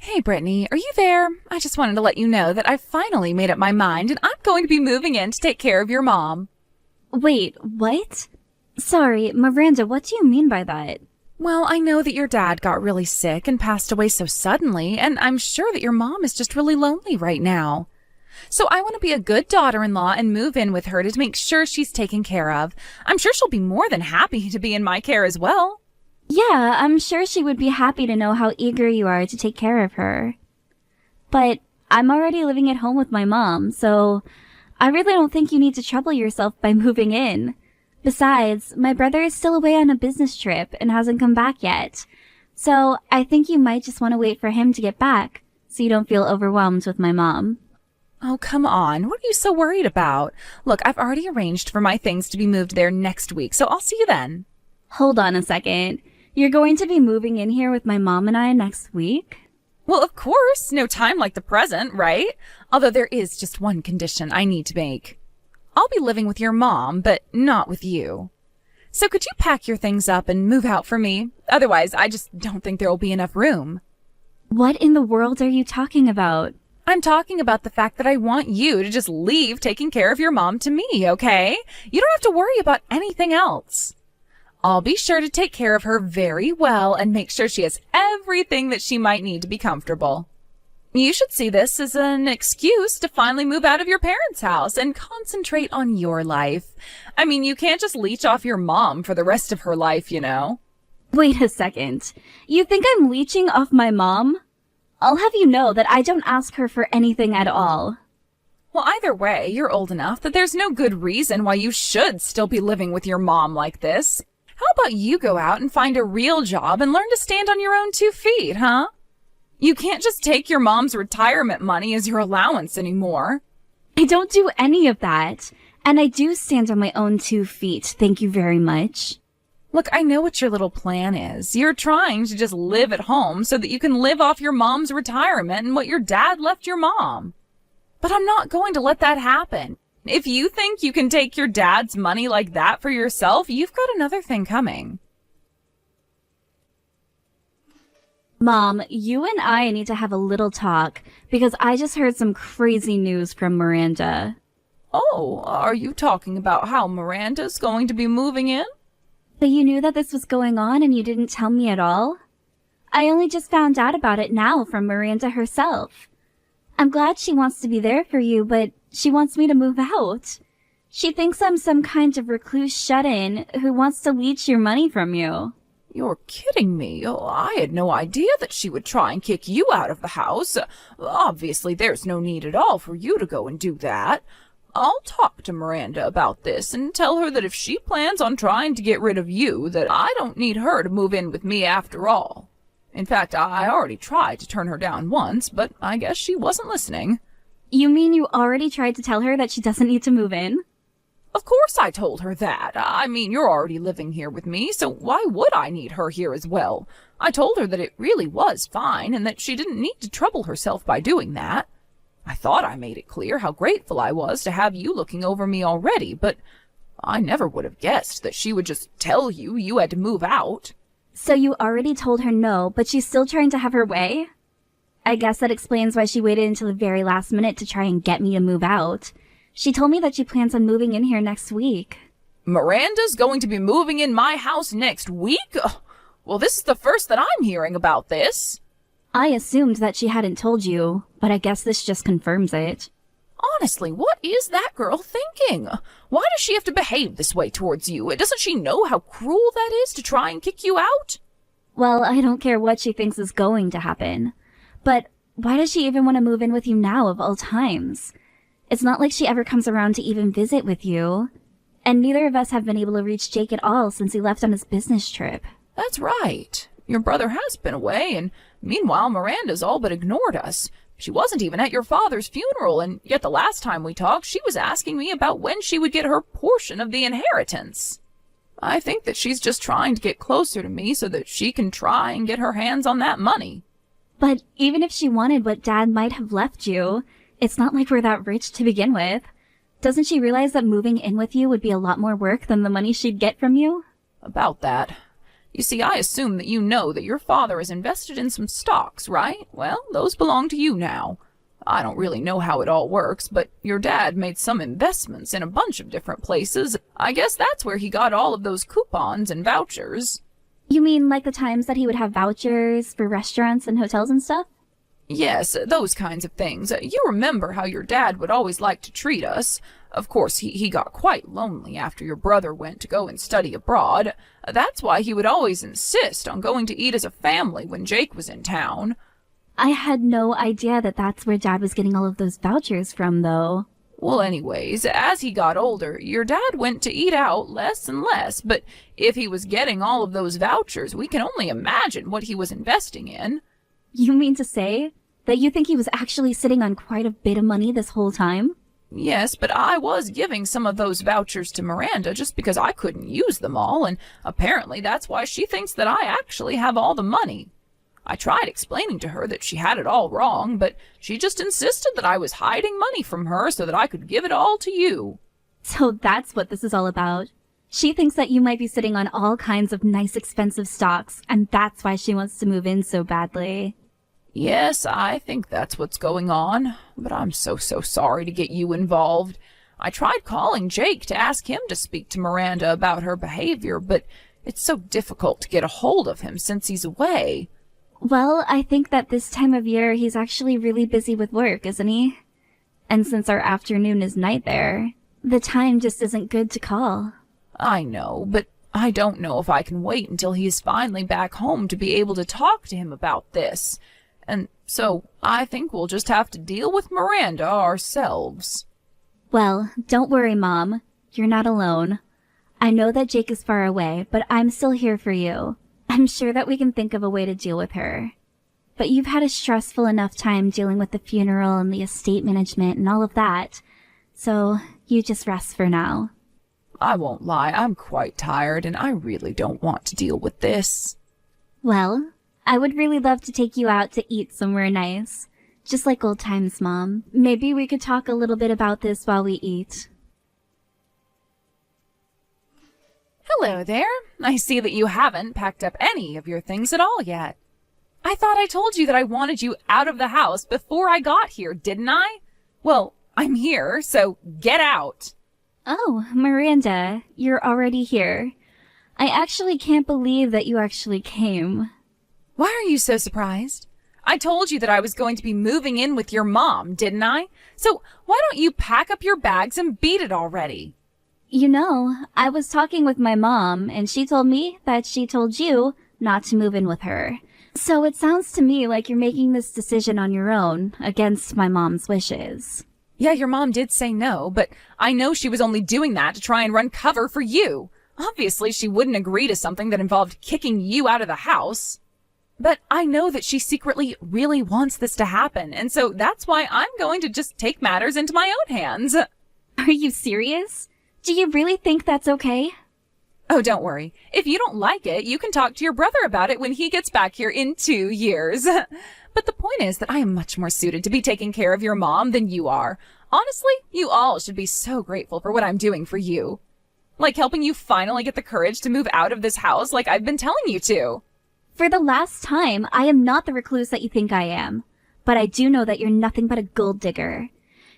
Hey, Brittany, are you there? I just wanted to let you know that I've finally made up my mind and I'm going to be moving in to take care of your mom. Wait, what? Sorry, Miranda, what do you mean by that? Well, I know that your dad got really sick and passed away so suddenly, and I'm sure that your mom is just really lonely right now. So I want to be a good daughter-in-law and move in with her to make sure she's taken care of. I'm sure she'll be more than happy to be in my care as well. Yeah, I'm sure she would be happy to know how eager you are to take care of her. But I'm already living at home with my mom, so I really don't think you need to trouble yourself by moving in. Besides, my brother is still away on a business trip and hasn't come back yet. So I think you might just want to wait for him to get back, so you don't feel overwhelmed with my mom. Oh, come on. What are you so worried about? Look, I've already arranged for my things to be moved there next week, so I'll see you then. Hold on a second. You're going to be moving in here with my mom and I next week? Well, of course. No time like the present, right? Although there is just one condition I need to make. I'll be living with your mom, but not with you. So could you pack your things up and move out for me? Otherwise, I just don't think there will be enough room. What in the world are you talking about? I'm talking about the fact that I want you to just leave taking care of your mom to me, okay? You don't have to worry about anything else. I'll be sure to take care of her very well and make sure she has everything that she might need to be comfortable. You should see this as an excuse to finally move out of your parents' house and concentrate on your life. I mean, you can't just leech off your mom for the rest of her life, you know? Wait a second. You think I'm leeching off my mom? I'll have you know that I don't ask her for anything at all. Well, either way, you're old enough that there's no good reason why you should still be living with your mom like this. How about you go out and find a real job and learn to stand on your own 2 feet, huh? You can't just take your mom's retirement money as your allowance anymore. I don't do any of that. And I do stand on my own 2 feet, thank you very much. Look, I know what your little plan is. You're trying to just live at home so that you can live off your mom's retirement and what your dad left your mom. But I'm not going to let that happen. If you think you can take your dad's money like that for yourself, you've got another thing coming. Mom, you and I need to have a little talk because I just heard some crazy news from Miranda. Oh, are you talking about how Miranda's going to be moving in? But you knew that this was going on and you didn't tell me at all? I only just found out about it now from Miranda herself. I'm glad she wants to be there for you, but she wants me to move out. She thinks I'm some kind of recluse shut-in who wants to leech your money from you. You're kidding me. Oh, I had no idea that she would try and kick you out of the house. Obviously, there's no need at all for you to go and do that. I'll talk to Miranda about this and tell her that if she plans on trying to get rid of you, that I don't need her to move in with me after all. In fact, I already tried to turn her down once, but I guess she wasn't listening. You mean you already tried to tell her that she doesn't need to move in? Of course I told her that. I mean, you're already living here with me, so why would I need her here as well? I told her that it really was fine and that she didn't need to trouble herself by doing that. I thought I made it clear how grateful I was to have you looking over me already, but I never would have guessed that she would just tell you you had to move out. So you already told her no, but she's still trying to have her way? I guess that explains why she waited until the very last minute to try and get me to move out. She told me that she plans on moving in here next week. Miranda's going to be moving in my house next week? Well, this is the first that I'm hearing about this. I assumed that she hadn't told you, but I guess this just confirms it. Honestly, what is that girl thinking? Why does she have to behave this way towards you? Doesn't she know how cruel that is to try and kick you out? Well, I don't care what she thinks is going to happen. But why does she even want to move in with you now of all times? It's not like she ever comes around to even visit with you. And neither of us have been able to reach Jake at all since he left on his business trip. That's right. Your brother has been away, and meanwhile Miranda's all but ignored us. She wasn't even at your father's funeral, and yet the last time we talked, she was asking me about when she would get her portion of the inheritance. I think that she's just trying to get closer to me so that she can try and get her hands on that money. But even if she wanted what Dad might have left you, it's not like we're that rich to begin with. Doesn't she realize that moving in with you would be a lot more work than the money she'd get from you? About that. You see, I assume that you know that your father is invested in some stocks, right? Well, those belong to you now. I don't really know how it all works, but your dad made some investments in a bunch of different places. I guess that's where he got all of those coupons and vouchers. You mean like the times that he would have vouchers for restaurants and hotels and stuff? Yes, those kinds of things. You remember how your dad would always like to treat us. Of course, he got quite lonely after your brother went to go and study abroad. That's why he would always insist on going to eat as a family when Jake was in town. I had no idea that that's where Dad was getting all of those vouchers from, though. Well, anyways, as he got older, your dad went to eat out less and less, but if he was getting all of those vouchers, we can only imagine what he was investing in. You mean to say that you think he was actually sitting on quite a bit of money this whole time? Yes, but I was giving some of those vouchers to Miranda just because I couldn't use them all, and apparently that's why she thinks that I actually have all the money. I tried explaining to her that she had it all wrong, but she just insisted that I was hiding money from her so that I could give it all to you. So that's what this is all about. She thinks that you might be sitting on all kinds of nice expensive stocks, and that's why she wants to move in so badly. Yes, I think that's what's going on, but I'm so sorry to get you involved. I tried calling Jake to ask him to speak to Miranda about her behavior, but it's so difficult to get a hold of him since he's away. Well, I think that this time of year he's actually really busy with work, isn't he? And since our afternoon is night there, the time just isn't good to call. I know, but I don't know if I can wait until he's finally back home to be able to talk to him about this. And so I think we'll just have to deal with Miranda ourselves. Well, don't worry, Mom. You're not alone. I know that Jake is far away, but I'm still here for you. I'm sure that we can think of a way to deal with her. But you've had a stressful enough time dealing with the funeral and the estate management and all of that, so you just rest for now. I won't lie, I'm quite tired and I really don't want to deal with this. Well, I would really love to take you out to eat somewhere nice. Just like old times, Mom. Maybe we could talk a little bit about this while we eat. Hello there. I see that you haven't packed up any of your things at all yet. I thought I told you that I wanted you out of the house before I got here, didn't I? Well, I'm here, so get out. Oh, Miranda, you're already here. I actually can't believe that you actually came. Why are you so surprised? I told you that I was going to be moving in with your mom, didn't I? So why don't you pack up your bags and beat it already? You know, I was talking with my mom, and she told me that she told you not to move in with her. So it sounds to me like you're making this decision on your own, against my mom's wishes. Yeah, your mom did say no, but I know she was only doing that to try and run cover for you. Obviously, she wouldn't agree to something that involved kicking you out of the house. But I know that she secretly really wants this to happen, and so that's why I'm going to just take matters into my own hands. Are you serious? Do you really think that's okay? Oh, don't worry. If you don't like it, you can talk to your brother about it when he gets back here in 2 years. But the point is that I am much more suited to be taking care of your mom than you are. Honestly, you all should be so grateful for what I'm doing for you. Like helping you finally get the courage to move out of this house like I've been telling you to. For the last time, I am not the recluse that you think I am. But I do know that you're nothing but a gold digger.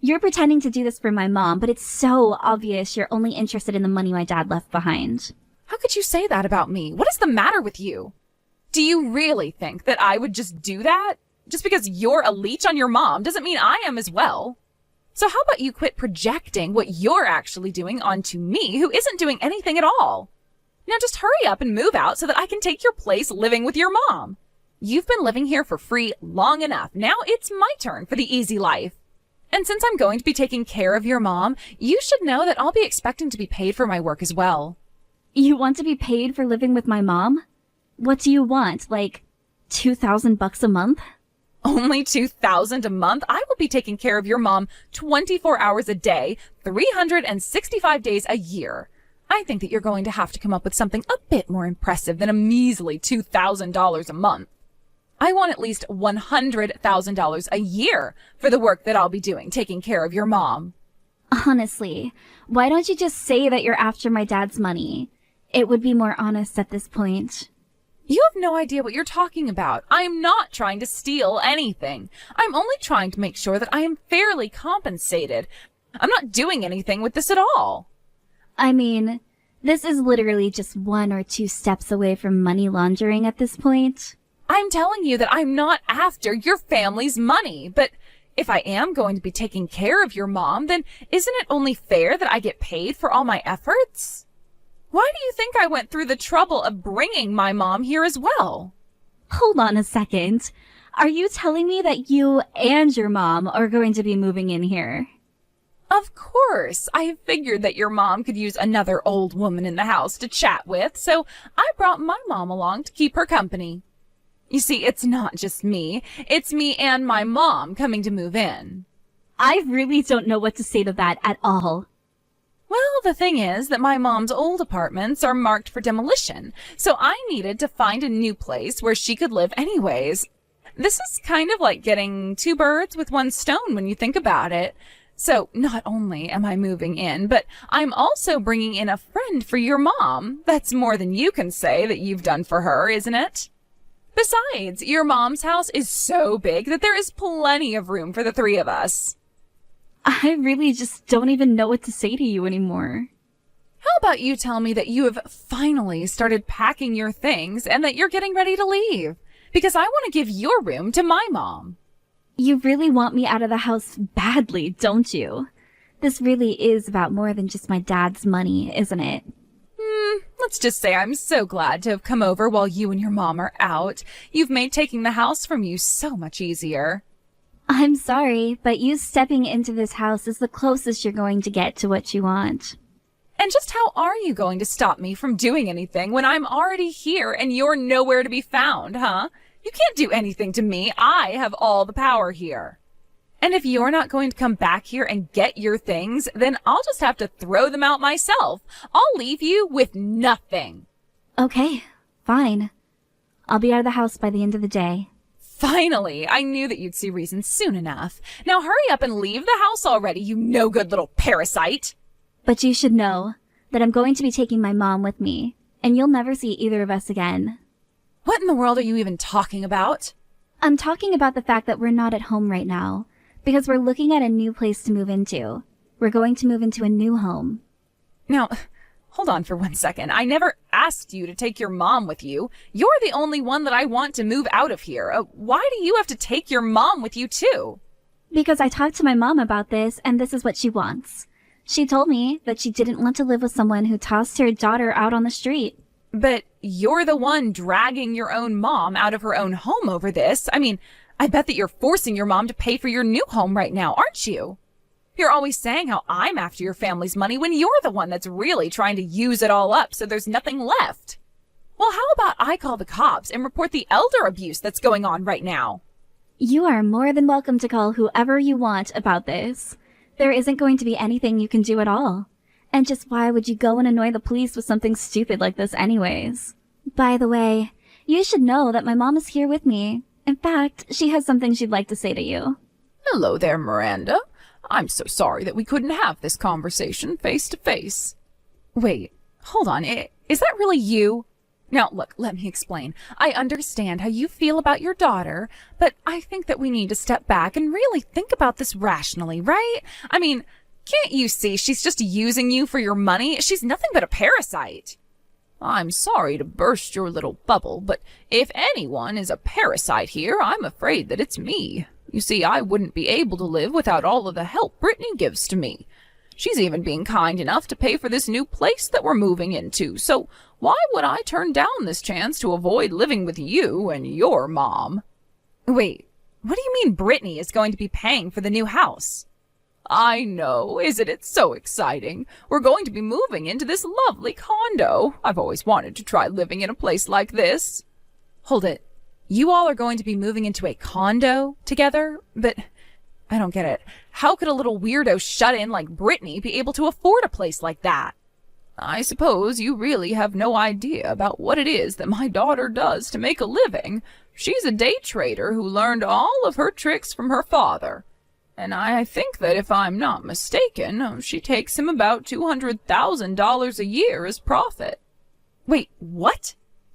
You're pretending to do this for my mom, but it's so obvious you're only interested in the money my dad left behind. How could you say that about me? What is the matter with you? Do you really think that I would just do that? Just because you're a leech on your mom doesn't mean I am as well. So how about you quit projecting what you're actually doing onto me, who isn't doing anything at all? Now just hurry up and move out so that I can take your place living with your mom. You've been living here for free long enough. Now it's my turn for the easy life. And since I'm going to be taking care of your mom, you should know that I'll be expecting to be paid for my work as well. You want to be paid for living with my mom? What do you want, like $2,000 a month? Only $2,000 a month? I will be taking care of your mom 24 hours a day, 365 days a year. I think that you're going to have to come up with something a bit more impressive than a measly $2,000 a month. I want at least $100,000 a year for the work that I'll be doing, taking care of your mom. Honestly, why don't you just say that you're after my dad's money? It would be more honest at this point. You have no idea what you're talking about. I am not trying to steal anything. I'm only trying to make sure that I am fairly compensated. I'm not doing anything with this at all. I mean, this is literally just 1 or 2 steps away from money laundering at this point. I'm telling you that I'm not after your family's money, but if I am going to be taking care of your mom, then isn't it only fair that I get paid for all my efforts? Why do you think I went through the trouble of bringing my mom here as well? Hold on a second. Are you telling me that you and your mom are going to be moving in here? Of course. I have figured that your mom could use another old woman in the house to chat with, so I brought my mom along to keep her company. You see, it's not just me. It's me and my mom coming to move in. I really don't know what to say to that at all. Well, the thing is that my mom's old apartments are marked for demolition, so I needed to find a new place where she could live anyways. This is kind of like getting 2 birds with 1 stone when you think about it. So not only am I moving in, but I'm also bringing in a friend for your mom. That's more than you can say that you've done for her, isn't it? Besides, your mom's house is so big that there is plenty of room for the 3 of us. I really just don't even know what to say to you anymore. How about you tell me that you have finally started packing your things and that you're getting ready to leave? Because I want to give your room to my mom. You really want me out of the house badly, don't you? This really is about more than just my dad's money, isn't it? Let's just say I'm so glad to have come over while you and your mom are out. You've made taking the house from you so much easier. I'm sorry, but you stepping into this house is the closest you're going to get to what you want. And just how are you going to stop me from doing anything when I'm already here and you're nowhere to be found, huh? You can't do anything to me. I have all the power here. And if you're not going to come back here and get your things, then I'll just have to throw them out myself. I'll leave you with nothing. Okay, fine. I'll be out of the house by the end of the day. Finally, I knew that you'd see reason soon enough. Now hurry up and leave the house already, you no-good little parasite. But you should know that I'm going to be taking my mom with me, and you'll never see either of us again. What in the world are you even talking about? I'm talking about the fact that we're not at home right now, because we're looking at a new place to move into. We're going to move into a new home. Now, hold on for 1 second. I never asked you to take your mom with you. You're the only one that I want to move out of here. Why do you have to take your mom with you too? Because I talked to my mom about this, and this is what she wants. She told me that she didn't want to live with someone who tossed her daughter out on the street. But you're the one dragging your own mom out of her own home over this. I mean, I bet that you're forcing your mom to pay for your new home right now, aren't you? You're always saying how I'm after your family's money when you're the one that's really trying to use it all up so there's nothing left. Well, how about I call the cops and report the elder abuse that's going on right now? You are more than welcome to call whoever you want about this. There isn't going to be anything you can do at all. And just why would you go and annoy the police with something stupid like this anyways? By the way, you should know that my mom is here with me. In fact, she has something she'd like to say to you. Hello there, Miranda. I'm so sorry that we couldn't have this conversation face to face. Wait, hold on. Is that really you? Now, look, let me explain. I understand how you feel about your daughter, but I think that we need to step back and really think about this rationally, right? I mean, can't you see she's just using you for your money? She's nothing but a parasite. I'm sorry to burst your little bubble, but if anyone is a parasite here, I'm afraid that it's me. You see, I wouldn't be able to live without all of the help Brittany gives to me. She's even being kind enough to pay for this new place that we're moving into, so why would I turn down this chance to avoid living with you and your mom? Wait, what do you mean Brittany is going to be paying for the new house? I know, isn't it so exciting? We're going to be moving into this lovely condo. I've always wanted to try living in a place like this. Hold it. You all are going to be moving into a condo together? But I don't get it. How could a little weirdo shut-in like Brittany be able to afford a place like that? I suppose you really have no idea about what it is that my daughter does to make a living. She's a day trader who learned all of her tricks from her father. And I think that if I'm not mistaken, she takes him about $200,000 a year as profit. Wait, what?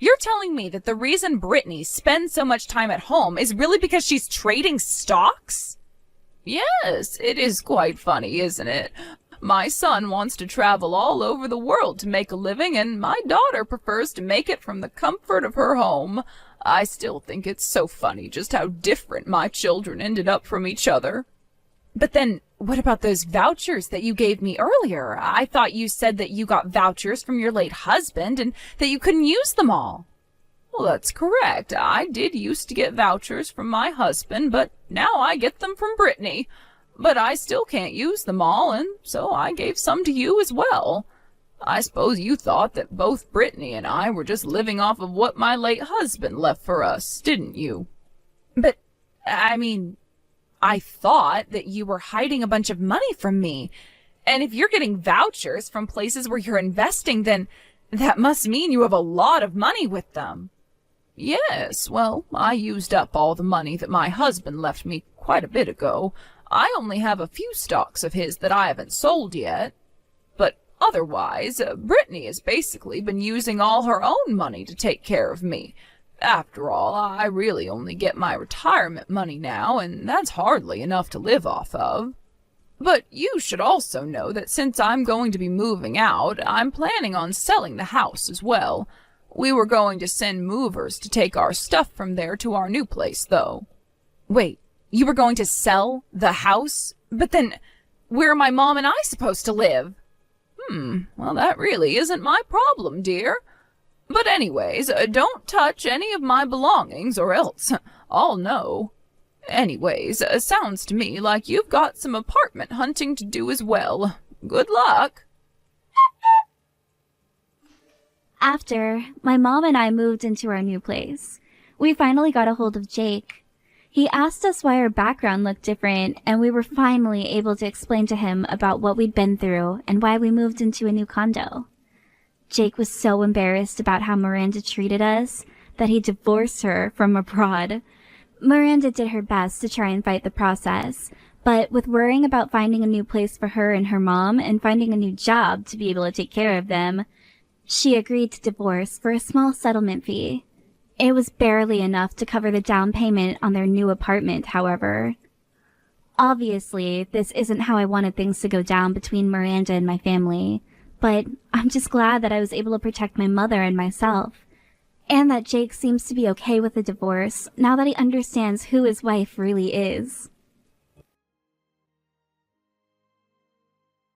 You're telling me that the reason Brittany spends so much time at home is really because she's trading stocks? Yes, it is quite funny, isn't it? My son wants to travel all over the world to make a living, and my daughter prefers to make it from the comfort of her home. I still think it's so funny just how different my children ended up from each other. But then, what about those vouchers that you gave me earlier? I thought you said that you got vouchers from your late husband and that you couldn't use them all. Well, that's correct. I did used to get vouchers from my husband, but now I get them from Brittany. But I still can't use them all, and so I gave some to you as well. I suppose you thought that both Brittany and I were just living off of what my late husband left for us, didn't you? But, I thought that you were hiding a bunch of money from me. And if you're getting vouchers from places where you're investing, then that must mean you have a lot of money with them. Yes, well, I used up all the money that my husband left me quite a bit ago. I only have a few stocks of his that I haven't sold yet. But otherwise, Brittany has basically been using all her own money to take care of me. After all, I really only get my retirement money now, and that's hardly enough to live off of. But you should also know that since I'm going to be moving out, I'm planning on selling the house as well. We were going to send movers to take our stuff from there to our new place, though. Wait, you were going to sell the house? But then, where are my mom and I supposed to live? Well, that really isn't my problem, dear. But anyways, don't touch any of my belongings or else I'll know. Anyways, sounds to me like you've got some apartment hunting to do as well. Good luck. After, my mom and I moved into our new place. We finally got a hold of Jake. He asked us why our background looked different, and we were finally able to explain to him about what we'd been through and why we moved into a new condo. Jake was so embarrassed about how Miranda treated us that he divorced her from abroad. Miranda did her best to try and fight the process, but with worrying about finding a new place for her and her mom and finding a new job to be able to take care of them, she agreed to divorce for a small settlement fee. It was barely enough to cover the down payment on their new apartment, however. Obviously, this isn't how I wanted things to go down between Miranda and my family, but I'm just glad that I was able to protect my mother and myself, and that Jake seems to be okay with the divorce now that he understands who his wife really is.